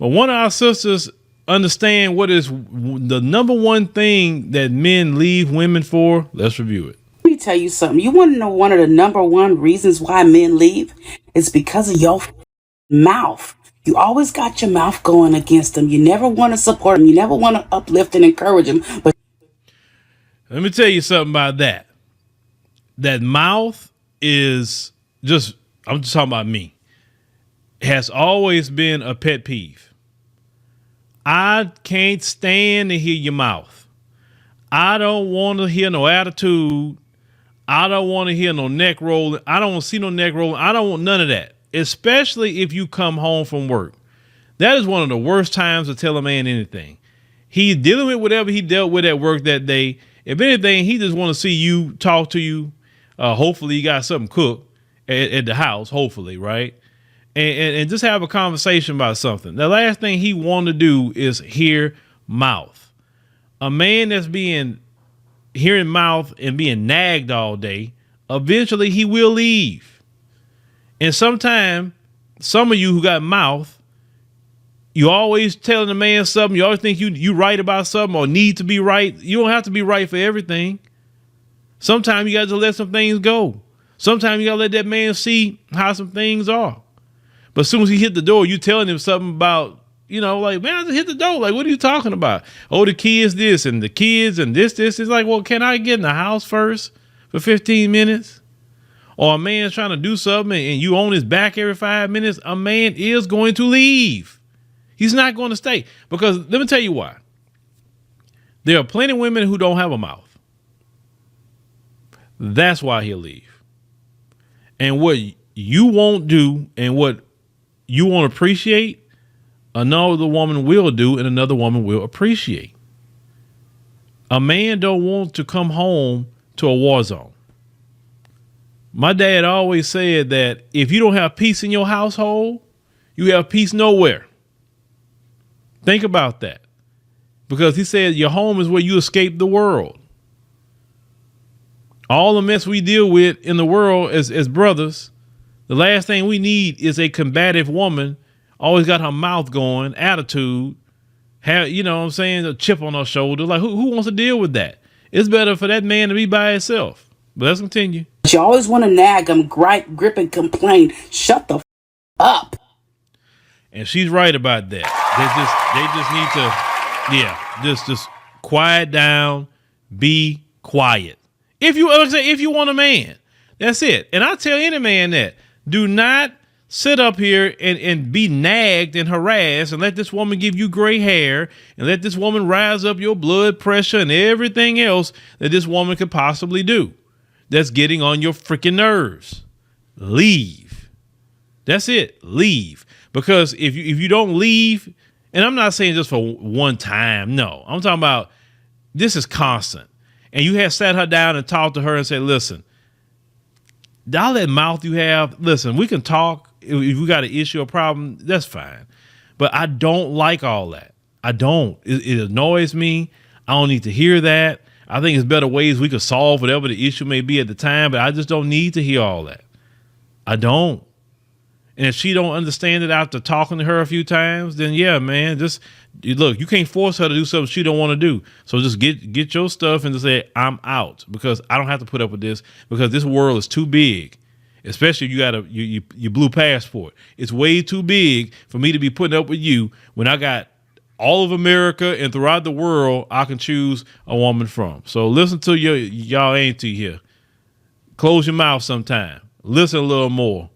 But one of our sisters understand what is the number one thing that men leave women for. Let's review it. Let me tell you something. You want to know one of the number one reasons why men leave? It's because of your mouth. You always got your mouth going against them. You never want to support them. You never want to uplift and encourage them. But let me tell you something about that. That mouth is just, I'm just talking about me, has always been a pet peeve. I can't stand to hear your mouth. I don't want to hear no attitude. I don't want to hear no neck rolling. I don't want to see no neck rolling. I don't want none of that, especially if you come home from work. That is one of the worst times to tell a man anything. He's dealing with whatever he dealt with at work that day. If anything, he just want to see you, talk to you. Hopefully you got something cooked at the house, hopefully, right? And just have a conversation about something. The last thing he want to do is hear mouth. A man that's hearing mouth and being nagged all day, eventually he will leave. And sometimes some of you who got mouth, you always telling the man something. You always think you right about something or need to be right. You don't have to be right for everything. Sometimes you got to let some things go. Sometimes you got to let that man see how some things are. But as soon as he hit the door, you telling him something about, like, man, I just hit the door. Like, what are you talking about? Oh, the kids this and the kids and this. It's like, well, can I get in the house first for 15 minutes? Or a man's trying to do something and you on his back every 5 minutes. A man is going to leave. He's not going to stay. Because let me tell you why. There are plenty of women who don't have a mouth. That's why he'll leave. And what you won't do and what you won't appreciate, another woman will do and another woman will appreciate. A man don't want to come home to a war zone. My dad always said that if you don't have peace in your household, you have peace nowhere. Think about that. Because he said your home is where you escape the world. All the mess we deal with in the world as brothers, the last thing we need is a combative woman, always got her mouth going, attitude, have, what I'm saying, a chip on her shoulder. Like, who wants to deal with that? It's better for that man to be by himself. But let's continue. you always want to nag them, gripe, grip, and complain. Shut the up. And she's right about that. They just need to, just quiet down, be quiet. If you want a man, that's it. And I tell any man that, do not sit up here and be nagged and harassed and let this woman give you gray hair and let this woman rise up your blood pressure and everything else that this woman could possibly do that's getting on your freaking nerves. Leave. That's it. Leave. Because if you don't leave, and I'm not saying just for one time, no, I'm talking about this is constant. And you have sat her down and talked to her and said, listen, all that mouth you have, listen, we can talk. If we got an issue or problem, that's fine. But I don't like all that. I don't. It annoys me. I don't need to hear that. I think it's better ways we could solve whatever the issue may be at the time, but I just don't need to hear all that. I don't. And if she don't understand it after talking to her a few times, then yeah, man, just look, you can't force her to do something she don't want to do. So just get your stuff and just say, I'm out, because I don't have to put up with this, because this world is too big. Especially if you got your blue passport. It's way too big for me to be putting up with you when I got all of America and throughout the world I can choose a woman from. So listen to y'all auntie here. Close your mouth sometime. Listen a little more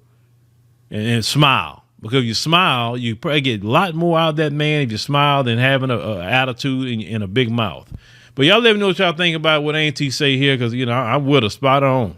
and smile. Because if you smile, you probably get a lot more out of that man if you smile than having a attitude and a big mouth. But y'all let me know what y'all think about what auntie say here, because I'm with her spot on.